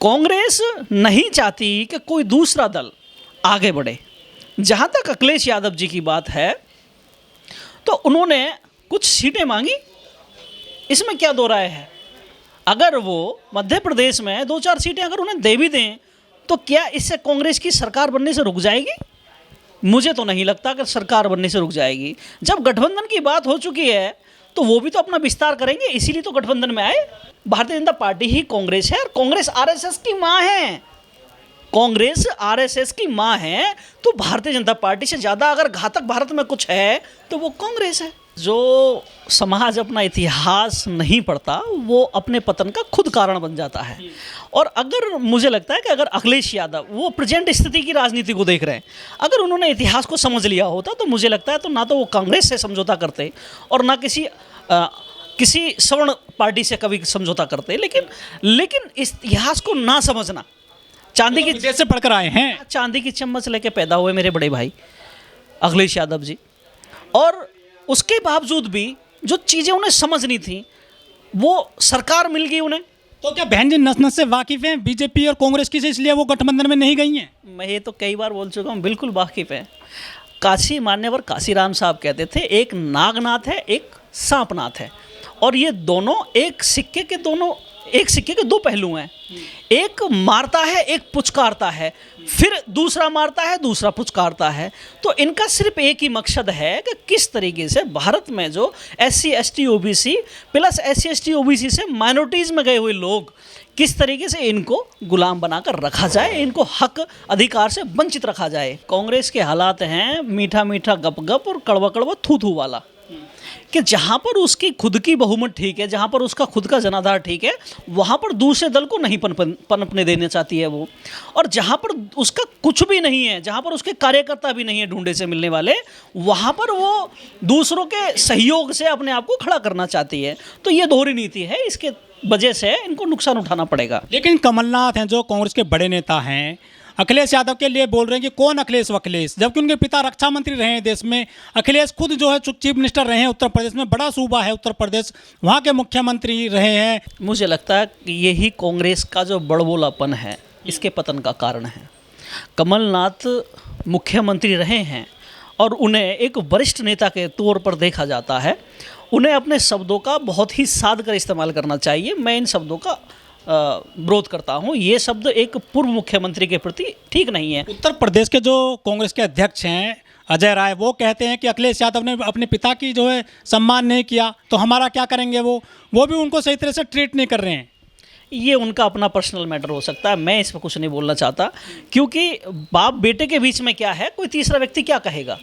कांग्रेस नहीं चाहती कि कोई दूसरा दल आगे बढ़े। जहाँ तक अखिलेश यादव जी की बात है तो उन्होंने कुछ सीटें मांगी, इसमें क्या दो राय है। अगर वो मध्य प्रदेश में 2-4 सीटें अगर उन्हें दे भी दें तो क्या इससे कांग्रेस की सरकार बनने से रुक जाएगी? मुझे तो नहीं लगता कि सरकार बनने से रुक जाएगी। जब गठबंधन की बात हो चुकी है तो वो भी तो अपना विस्तार करेंगे, इसीलिए तो गठबंधन में आए। भारतीय जनता पार्टी ही कांग्रेस है और कांग्रेस आरएसएस की मां है। कांग्रेस आरएसएस की मां है तो भारतीय जनता पार्टी से ज़्यादा अगर घातक भारत में कुछ है तो वो कांग्रेस है। जो समाज अपना इतिहास नहीं पढ़ता वो अपने पतन का खुद कारण बन जाता है। और अगर मुझे लगता है कि अगर अखिलेश यादव वो प्रेजेंट स्थिति की राजनीति को देख रहे हैं, अगर उन्होंने इतिहास को समझ लिया होता तो मुझे लगता है तो ना तो वो कांग्रेस से समझौता करते और ना किसी सवर्ण पार्टी से कभी समझौता करते। लेकिन इस इतिहास को ना समझना, चांदी की विदेश से पढ़कर आए हैं, चांदी की चम्मच लेके पैदा हुए मेरे बड़े भाई अखिलेश यादव जी, और उसके बावजूद भी जो चीज़ें उन्हें समझनी थी वो सरकार मिल गई उन्हें। तो क्या बहन जी नस नस से वाकिफ हैं बीजेपी और कांग्रेस की से, इसलिए वो गठबंधन में नहीं गई हैं? मैं ये तो कई बार बोल चुका हूँ, बिल्कुल वाकिफ है। काशी मान्यवर काशीराम साहब कहते थे एक नागनाथ है एक सांपनाथ है, और ये दोनों एक सिक्के के दो पहलू हैं। एक मारता है एक पुचकारता है, फिर दूसरा मारता है दूसरा पुचकारता है। तो इनका सिर्फ एक ही मकसद है कि किस तरीके से भारत में जो SC ST OBC plus SC ST OBC से माइनॉरिटीज़ में गए हुए लोग, किस तरीके से इनको गुलाम बनाकर रखा जाए, इनको हक अधिकार से वंचित रखा जाए। कांग्रेस के हालात हैं मीठा मीठा गप गप और कड़वा कड़वा थू थू वाला, कि जहाँ पर उसकी खुद की बहुमत ठीक है, जहाँ पर उसका खुद का जनाधार ठीक है, वहाँ पर दूसरे दल को नहीं पनपने देना चाहती है वो। और जहाँ पर उसका कुछ भी नहीं है, जहाँ पर उसके कार्यकर्ता भी नहीं है ढूंढे से मिलने वाले, वहाँ पर वो दूसरों के सहयोग से अपने आप को खड़ा करना चाहती है। तो ये दोहरी नीति है, इसके वजह से इनको नुकसान उठाना पड़ेगा। लेकिन कमलनाथ हैं जो कांग्रेस के बड़े नेता हैं, अखिलेश यादव के लिए बोल रहे हैं कि कौन अखिलेश वखिलेश, जबकि उनके पिता रक्षा मंत्री रहे हैं देश में। अखिलेश खुद जो है चीफ मिनिस्टर रहे हैं उत्तर प्रदेश में, बड़ा सूबा है उत्तर प्रदेश, वहाँ के मुख्यमंत्री रहे हैं। मुझे लगता है कि यही कांग्रेस का जो बड़बोलापन है इसके पतन का कारण है। कमलनाथ मुख्यमंत्री रहे हैं और उन्हें एक वरिष्ठ नेता के तौर पर देखा जाता है। उन्हें अपने शब्दों का बहुत ही साध कर इस्तेमाल करना चाहिए। मैं इन शब्दों का विरोध करता हूँ। ये शब्द एक पूर्व मुख्यमंत्री के प्रति ठीक नहीं है। उत्तर प्रदेश के जो कांग्रेस के अध्यक्ष हैं अजय राय, वो कहते हैं कि अखिलेश यादव ने अपने पिता की जो है सम्मान नहीं किया तो हमारा क्या करेंगे। वो भी उनको सही तरह से ट्रीट नहीं कर रहे हैं। ये उनका अपना पर्सनल मैटर हो सकता है, मैं इस पर कुछ नहीं बोलना चाहता, क्योंकि बाप बेटे के बीच में क्या है, कोई तीसरा व्यक्ति क्या कहेगा।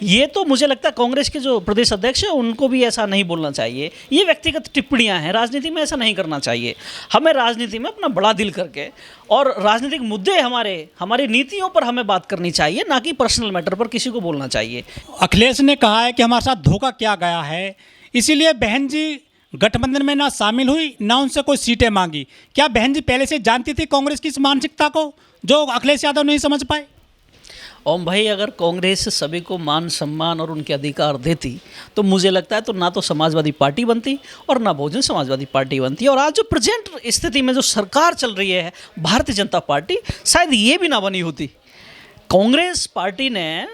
ये तो मुझे लगता है कांग्रेस के जो प्रदेश अध्यक्ष हैं उनको भी ऐसा नहीं बोलना चाहिए। ये व्यक्तिगत टिप्पणियां हैं, राजनीति में ऐसा नहीं करना चाहिए। हमें राजनीति में अपना बड़ा दिल करके और राजनीतिक मुद्दे हमारी नीतियों पर हमें बात करनी चाहिए, ना कि पर्सनल मैटर पर किसी को बोलना चाहिए। अखिलेश ने कहा है कि हमारे साथ धोखा किया गया है, इसीलिए बहन जी गठबंधन में ना शामिल हुई ना उनसे कोई सीटें मांगी। क्या बहन जी पहले से जानती थी कांग्रेस की इस मानसिकता को जो अखिलेश यादव नहीं समझ पाए? ओम भाई, अगर कांग्रेस सभी को मान सम्मान और उनके अधिकार देती तो मुझे लगता है तो ना तो समाजवादी पार्टी बनती और ना बहुजन समाजवादी पार्टी बनती। और आज जो प्रेजेंट स्थिति में जो सरकार चल रही है भारतीय जनता पार्टी, शायद ये भी ना बनी होती। कांग्रेस पार्टी ने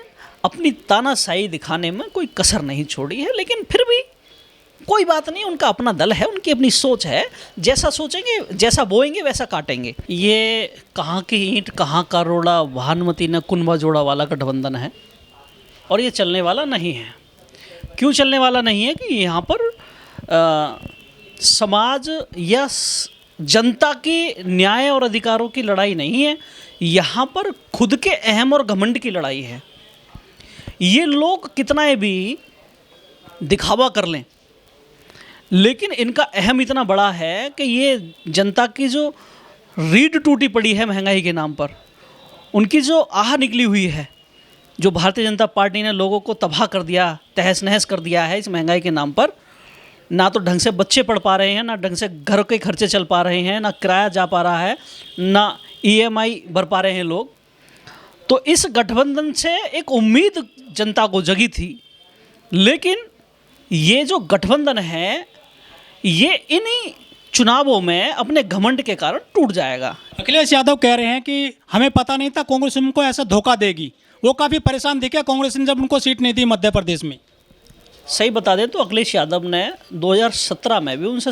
अपनी तानाशाही दिखाने में कोई कसर नहीं छोड़ी है, लेकिन फिर भी कोई बात नहीं, उनका अपना दल है, उनकी अपनी सोच है। जैसा सोचेंगे, जैसा बोएंगे वैसा काटेंगे। ये कहाँ की ईंट कहाँ का रोड़ा, भानुमती न कुनबा जोड़ा वाला गठबंधन है और ये चलने वाला नहीं है। क्यों चलने वाला नहीं है कि यहाँ पर समाज या जनता की न्याय और अधिकारों की लड़ाई नहीं है, यहाँ पर खुद के अहम और घमंड की लड़ाई है। ये लोग कितना भी दिखावा कर लें, लेकिन इनका अहम इतना बड़ा है कि ये जनता की जो रीढ़ टूटी पड़ी है महंगाई के नाम पर, उनकी जो आह निकली हुई है, जो भारतीय जनता पार्टी ने लोगों को तबाह कर दिया, तहस नहस कर दिया है इस महंगाई के नाम पर। ना तो ढंग से बच्चे पढ़ पा रहे हैं, ना ढंग से घर के खर्चे चल पा रहे हैं, ना किराया जा पा रहा है, ना EMI भर पा रहे हैं लोग। तो इस गठबंधन से एक उम्मीद जनता को जगी थी, लेकिन ये जो गठबंधन है ये इन्हीं चुनावों में अपने घमंड के कारण टूट जाएगा। अखिलेश यादव कह रहे हैं कि हमें पता नहीं था कांग्रेस उनको ऐसा धोखा देगी। वो काफ़ी परेशान दिखे कांग्रेस ने जब उनको सीट नहीं दी मध्य प्रदेश में। सही बता दें तो अखिलेश यादव ने 2017 में भी उनसे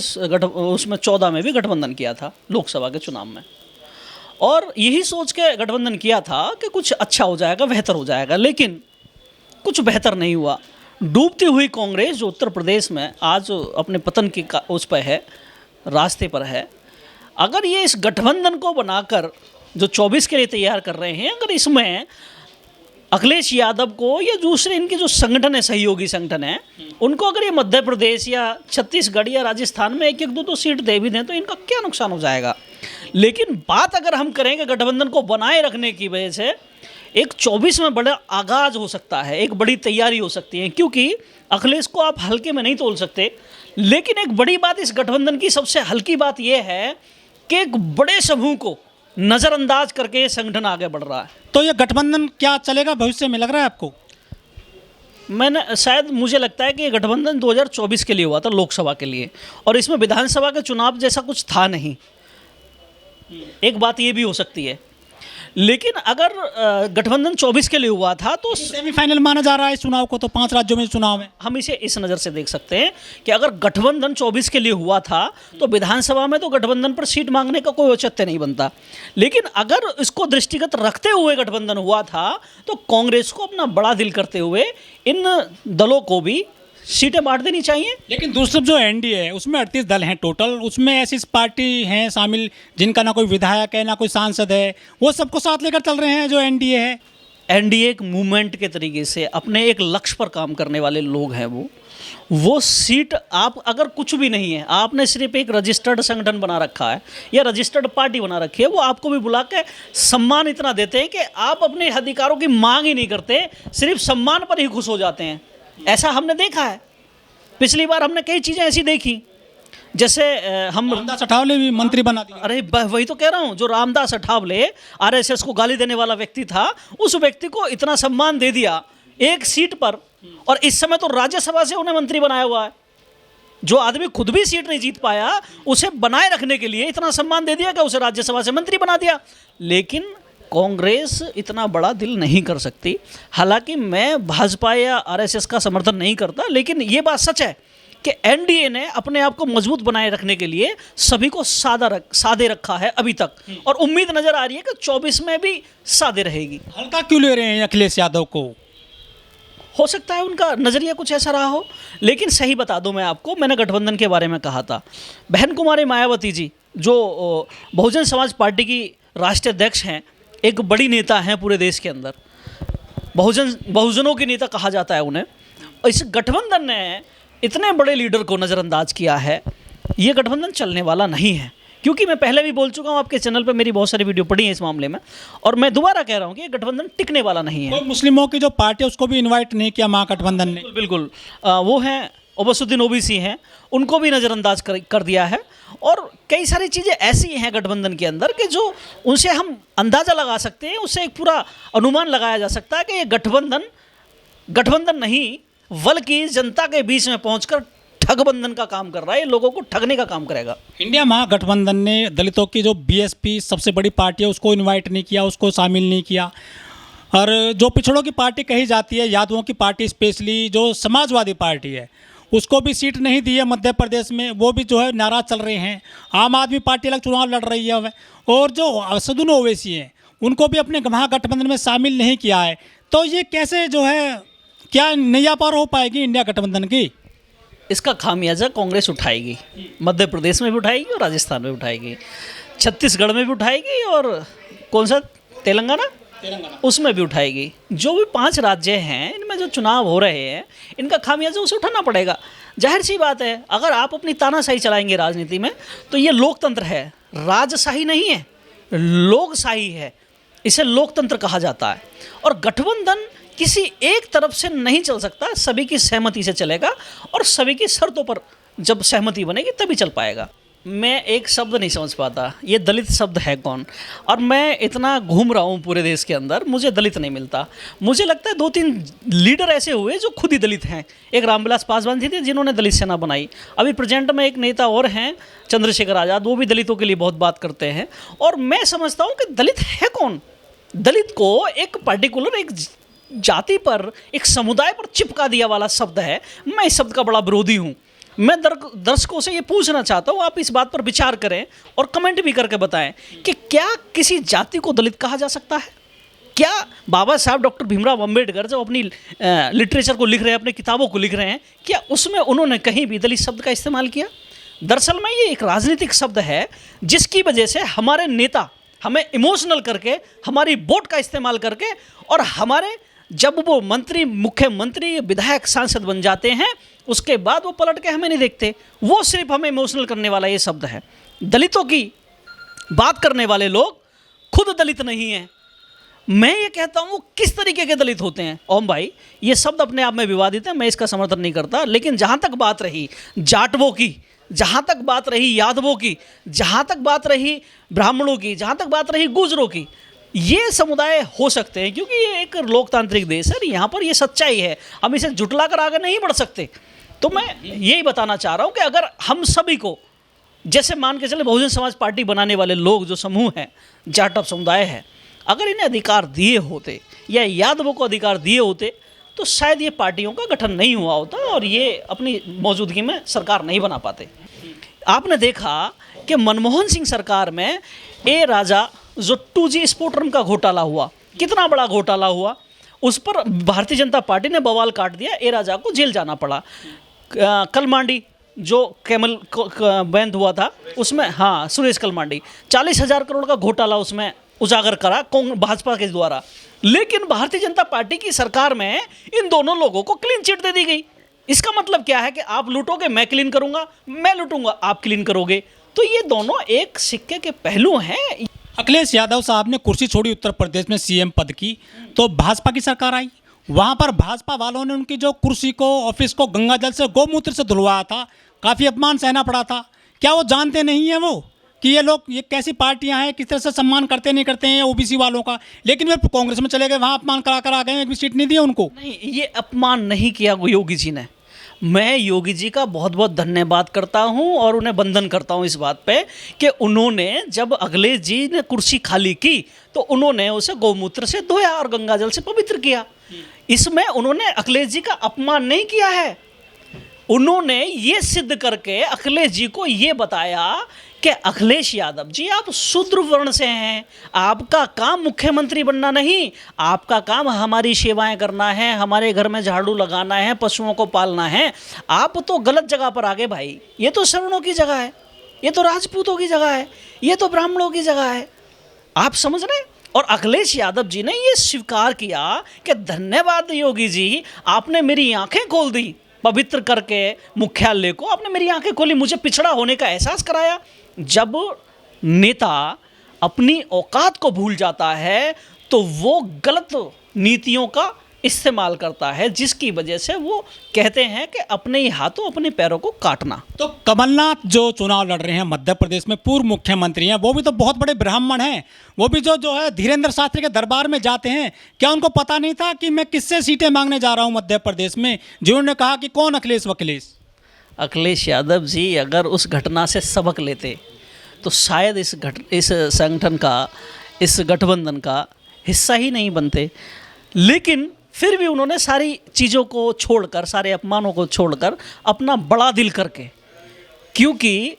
उसमें 14 में भी गठबंधन किया था लोकसभा के चुनाव में, और यही सोच के गठबंधन किया था कि कुछ अच्छा हो जाएगा, बेहतर हो जाएगा, लेकिन कुछ बेहतर नहीं हुआ। डूबती हुई कांग्रेस जो उत्तर प्रदेश में आज अपने पतन की उस पर है, रास्ते पर है, अगर ये इस गठबंधन को बनाकर जो 24 के लिए तैयार कर रहे हैं, अगर इसमें अखिलेश यादव को या दूसरे इनके जो संगठन है, सहयोगी संगठन है, उनको अगर ये मध्य प्रदेश या छत्तीसगढ़ या राजस्थान में एक एक दो सीट दे भी दें तो इनका क्या नुकसान हो जाएगा। लेकिन बात अगर हम करेंगे गठबंधन को बनाए रखने की वजह से, एक 24 में बड़ा आगाज हो सकता है, एक बड़ी तैयारी हो सकती है, क्योंकि अखिलेश को आप हल्के में नहीं तोल सकते। लेकिन एक बड़ी बात इस गठबंधन की सबसे हल्की बात यह है कि एक बड़े समूह को नज़रअंदाज करके ये संगठन आगे बढ़ रहा है। तो ये गठबंधन क्या चलेगा भविष्य में, लग रहा है आपको? मुझे लगता है कि ये गठबंधन 2024 के लिए हुआ था, लोकसभा के लिए, और इसमें विधानसभा के चुनाव जैसा कुछ था नहीं। एक बात ये भी हो सकती है। लेकिन अगर गठबंधन 24 के लिए हुआ था तो सेमीफाइनल माना जा रहा है इस चुनाव को, तो 5 राज्यों में चुनाव है। हम इसे इस नज़र से देख सकते हैं कि अगर गठबंधन 24 के लिए हुआ था तो विधानसभा में तो गठबंधन पर सीट मांगने का कोई औचित्य नहीं बनता। लेकिन अगर इसको दृष्टिगत रखते हुए गठबंधन हुआ था तो कांग्रेस को अपना बड़ा दिल करते हुए इन दलों को भी सीटें बांट देनी चाहिए। लेकिन दूसरी जो एनडीए है उसमें 38 दल हैं टोटल, उसमें ऐसी पार्टी हैं शामिल जिनका ना कोई विधायक है ना कोई सांसद है, वो सबको साथ लेकर चल रहे हैं जो एनडीए है। एनडीए एक मूवमेंट के तरीके से अपने एक लक्ष्य पर काम करने वाले लोग हैं। वो सीट आप अगर कुछ भी नहीं है, आपने सिर्फ एक रजिस्टर्ड संगठन बना रखा है या रजिस्टर्ड पार्टी बना रखी है, वो आपको भी बुला के सम्मान इतना देते हैं कि आप अपने अधिकारों की मांग ही नहीं करते, सिर्फ सम्मान पर ही खुश हो जाते हैं। ऐसा हमने देखा है, पिछली बार हमने कई चीज़ें ऐसी देखी, जैसे हम रामदास अठावले भी मंत्री बना दिया। अरे वही तो कह रहा हूँ, जो रामदास अठावले आरएसएस को गाली देने वाला व्यक्ति था, उस व्यक्ति को इतना सम्मान दे दिया एक सीट पर, और इस समय तो राज्यसभा से उन्हें मंत्री बनाया हुआ है। जो आदमी खुद भी सीट नहीं जीत पाया, उसे बनाए रखने के लिए इतना सम्मान दे दिया कि उसे राज्यसभा से मंत्री बना दिया। लेकिन कांग्रेस इतना बड़ा दिल नहीं कर सकती। हालांकि मैं भाजपा या आरएसएस का समर्थन नहीं करता, लेकिन ये बात सच है कि एनडीए ने अपने आप को मजबूत बनाए रखने के लिए सभी को सादे रखा है अभी तक, और उम्मीद नज़र आ रही है कि 24 में भी सादे रहेगी। हल्का क्यों ले रहे हैं अखिलेश यादव को? हो सकता है उनका नज़रिया कुछ ऐसा रहा हो। लेकिन सही बता दूं मैं आपको, मैंने गठबंधन के बारे में कहा था, बहन कुमारी मायावती जी जो बहुजन समाज पार्टी की राष्ट्रीय अध्यक्ष हैं, एक बड़ी नेता हैं पूरे देश के अंदर, बहुजनों की नेता कहा जाता है उन्हें। इस गठबंधन ने इतने बड़े लीडर को नज़रअंदाज किया है। ये गठबंधन चलने वाला नहीं है, क्योंकि मैं पहले भी बोल चुका हूँ, आपके चैनल पे मेरी बहुत सारी वीडियो पड़ी है इस मामले में, और मैं दोबारा कह रहा हूँ कि ये गठबंधन टिकने वाला नहीं है। तो मुस्लिमों की जो पार्टी है उसको भी इन्वाइट नहीं किया महागठबंधन ने? बिल्कुल वो हैं ओबैसुद्दीन ओवैसी हैं, उनको भी नज़रअंदाज कर दिया है। और कई सारी चीज़ें ऐसी हैं गठबंधन के अंदर कि जो उनसे हम अंदाज़ा लगा सकते हैं, उससे एक पूरा अनुमान लगाया जा सकता है कि ये गठबंधन नहीं बल्कि जनता के बीच में पहुंचकर ठगबंधन का काम कर रहा है, ये लोगों को ठगने का काम करेगा। इंडिया महागठबंधन ने दलितों की जो बीएसपी सबसे बड़ी पार्टी है उसको इन्वाइट नहीं किया, उसको शामिल नहीं किया, और जो पिछड़ों की पार्टी कही जाती है, यादवों की पार्टी स्पेशली जो समाजवादी पार्टी है, उसको भी सीट नहीं दी है मध्य प्रदेश में, वो भी जो है नाराज चल रहे हैं। आम आदमी पार्टी अलग चुनाव लड़ रही है, और जो असदुद्दीन ओवैसी हैं उनको भी अपने महागठबंधन में शामिल नहीं किया है। तो ये कैसे जो है, क्या नैया पार हो पाएगी इंडिया गठबंधन की? इसका खामियाजा कांग्रेस उठाएगी, मध्य प्रदेश में भी उठाएगी और राजस्थान में भी उठाएगी, छत्तीसगढ़ में भी उठाएगी, और कौन सा तेलंगाना उसमें भी उठाएगी। जो भी 5 राज्य हैं इनमें जो चुनाव हो रहे हैं, इनका खामियाजा उसे उठाना पड़ेगा। जाहिर सी बात है, अगर आप अपनी तानाशाही चलाएंगे राजनीति में तो ये लोकतंत्र है, राजशाही नहीं है, लोकशाही है, इसे लोकतंत्र कहा जाता है। और गठबंधन किसी एक तरफ से नहीं चल सकता, सभी की सहमति से चलेगा, और सभी की शर्तों पर जब सहमति बनेगी तभी चल पाएगा। मैं एक शब्द नहीं समझ पाता, ये दलित शब्द है कौन। और मैं इतना घूम रहा हूँ पूरे देश के अंदर, मुझे दलित नहीं मिलता। मुझे लगता है 2-3 लीडर ऐसे हुए जो खुद ही दलित हैं। एक रामविलास पासवान जी थे जिन्होंने दलित सेना बनाई। अभी प्रेजेंट में एक नेता और हैं चंद्रशेखर आज़ाद, वो भी दलितों के लिए बहुत बात करते हैं। और मैं समझता हूँ कि दलित है कौन। दलित को एक पर्टिकुलर एक जाति पर, एक समुदाय पर चिपका दिया वाला शब्द है। मैं इस शब्द का बड़ा विरोधी हूँ। मैं दर्शकों से ये पूछना चाहता हूँ, आप इस बात पर विचार करें और कमेंट भी करके बताएं कि क्या किसी जाति को दलित कहा जा सकता है। क्या बाबा साहब डॉक्टर भीमराव अंबेडकर जब अपनी लिटरेचर को लिख रहे हैं, अपनी किताबों को लिख रहे हैं, क्या उसमें उन्होंने कहीं भी दलित शब्द का इस्तेमाल किया। दरअसल में ये एक राजनीतिक शब्द है जिसकी वजह से हमारे नेता हमें इमोशनल करके, हमारी वोट का इस्तेमाल करके, और हमारे जब वो मंत्री, मुख्यमंत्री, विधायक, सांसद बन जाते हैं, उसके बाद वो पलट के हमें नहीं देखते। वो सिर्फ हमें इमोशनल करने वाला ये शब्द है। दलितों की बात करने वाले लोग खुद दलित नहीं हैं। मैं ये कहता हूँ किस तरीके के दलित होते हैं। ओम भाई, ये शब्द अपने आप में विवादित है, मैं इसका समर्थन नहीं करता। लेकिन जहाँ तक बात रही जाटवों की, जहाँ तक बात रही यादवों की, जहाँ तक बात रही ब्राह्मणों की, जहाँ तक बात रही गुजरों की, ये समुदाय हो सकते हैं क्योंकि ये एक लोकतांत्रिक देश है। यहाँ पर ये सच्चाई है, हम इसे जुटला कर आगे नहीं बढ़ सकते। तो मैं यही बताना चाह रहा हूँ कि अगर हम सभी को, जैसे मान के चले बहुजन समाज पार्टी बनाने वाले लोग जो समूह हैं, जाटव समुदाय है, अगर इन्हें अधिकार दिए होते या यादवों को अधिकार दिए होते तो शायद ये पार्टियों का गठन नहीं हुआ होता और ये अपनी मौजूदगी में सरकार नहीं बना पाते। आपने देखा कि मनमोहन सिंह सरकार में ए राजा जो 2G स्पोर्ट्रम का घोटाला हुआ, कितना बड़ा घोटाला हुआ, उस पर भारतीय जनता पार्टी ने बवाल काट दिया, ए राजा को जेल जाना पड़ा। कलमांडी जो कैमल बैंड हुआ था उसमें, हाँ, सुरेश कलमांडी, 40,000 करोड़ का घोटाला उसमें उजागर करा भाजपा के द्वारा। लेकिन भारतीय जनता पार्टी की सरकार में इन दोनों लोगों को क्लीन चिट दे दी गई। इसका मतलब क्या है कि आप लूटोगे मैं क्लीन करूंगा, मैं लूटूंगा आप क्लीन करोगे। तो ये दोनों एक सिक्के के पहलू हैं। अखिलेश यादव साहब ने कुर्सी छोड़ी उत्तर प्रदेश में सीएम पद की, तो भाजपा की सरकार आई। वहाँ पर भाजपा वालों ने उनकी जो कुर्सी को, ऑफिस को गंगा जल से, गौमूत्र से धुलवाया था। काफ़ी अपमान सहना पड़ा था। क्या वो जानते नहीं हैं वो कि ये लोग, ये कैसी पार्टियां हैं, किस तरह से सम्मान करते नहीं करते हैं ओबीसी वालों का। लेकिन वे कांग्रेस में चले गए, वहाँ अपमान करा कर आ गए, एक भी सीट नहीं दी उनको। नहीं, ये अपमान नहीं किया योगी जी ने। मैं योगी जी का बहुत बहुत धन्यवाद करता हूं और उन्हें वंदन करता हूं इस बात पे कि उन्होंने, जब अखिलेश जी ने कुर्सी खाली की तो उन्होंने उसे गौमूत्र से धोया और गंगा जल से पवित्र किया। इसमें उन्होंने अखिलेश जी का अपमान नहीं किया है। उन्होंने ये सिद्ध करके अखिलेश जी को ये बताया कि अखिलेश यादव जी, आप शूद्र वर्ण से हैं, आपका काम मुख्यमंत्री बनना नहीं, आपका काम हमारी सेवाएं करना है, हमारे घर में झाड़ू लगाना है, पशुओं को पालना है। आप तो गलत जगह पर आ गए भाई। ये तो सवर्णों की जगह है, ये तो राजपूतों की जगह है, ये तो ब्राह्मणों की जगह है। आप समझ रहे हैं। और अखिलेश यादव जी ने ये स्वीकार किया कि धन्यवाद योगी जी, आपने मेरी आंखें खोल दी, पवित्र करके मुख्यालय को आपने मेरी आंखें खोली, मुझे पिछड़ा होने का एहसास कराया। जब नेता अपनी औकात को भूल जाता है तो वो गलत नीतियों का इस्तेमाल करता है, जिसकी वजह से वो कहते हैं कि अपने ही हाथों अपने पैरों को काटना। तो कमलनाथ जो चुनाव लड़ रहे हैं मध्य प्रदेश में, पूर्व मुख्यमंत्री हैं, वो भी तो बहुत बड़े ब्राह्मण हैं। वो भी जो है धीरेन्द्र शास्त्री के दरबार में जाते हैं। क्या उनको पता नहीं था कि मैं किससे सीटें मांगने जा रहा हूँ मध्य प्रदेश में, जिन्होंने कहा कि कौन अखिलेश वखिलेश। अखिलेश यादव जी अगर उस घटना से सबक लेते तो शायद इस संगठन का, इस गठबंधन का हिस्सा ही नहीं बनते। लेकिन फिर भी उन्होंने सारी चीज़ों को छोड़कर, सारे अपमानों को छोड़कर अपना बड़ा दिल करके, क्योंकि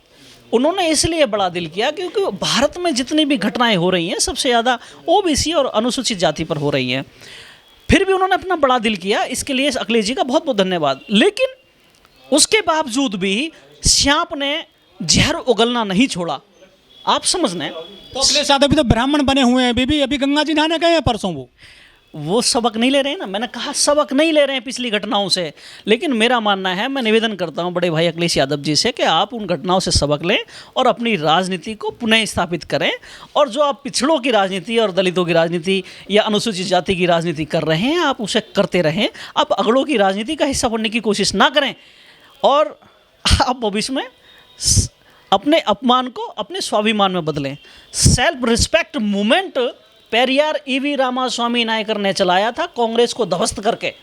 उन्होंने इसलिए बड़ा दिल किया क्योंकि भारत में जितनी भी घटनाएं हो रही हैं सबसे ज़्यादा ओबीसी और अनुसूचित जाति पर हो रही हैं। फिर भी उन्होंने अपना बड़ा दिल किया, इसके लिए अखिलेश जी का बहुत बहुत धन्यवाद। लेकिन उसके बावजूद भी श्याप ने जहर उगलना नहीं छोड़ा। आप समझ लें। तो अखिलेश यादव भी तो ब्राह्मण बने हुए हैं, अभी गंगा जी नहाने गए हैं परसों। वो सबक नहीं ले रहे हैं ना। मैंने कहा सबक नहीं ले रहे हैं पिछली घटनाओं से। लेकिन मेरा मानना है, मैं निवेदन करता हूं बड़े भाई अखिलेश यादव जी से कि आप उन घटनाओं से सबक लें और अपनी राजनीति को पुनः स्थापित करें। और जो आप पिछड़ों की राजनीति और दलितों की राजनीति या अनुसूचित जाति की राजनीति कर रहे हैं, आप उसे करते रहें। आप अगड़ों की राजनीति का हिस्सा बनने की कोशिश ना करें और आप भविष्य में अपने अपमान को अपने स्वाभिमान में बदलें। Self respect movement Periyar EV Ramasamy Naicker ने चलाया था कांग्रेस को ध्वस्त करके।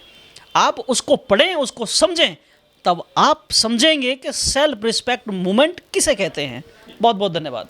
आप उसको पढ़ें, उसको समझें, तब आप समझेंगे कि सेल्फ रिस्पेक्ट मूवमेंट किसे कहते हैं। बहुत बहुत धन्यवाद।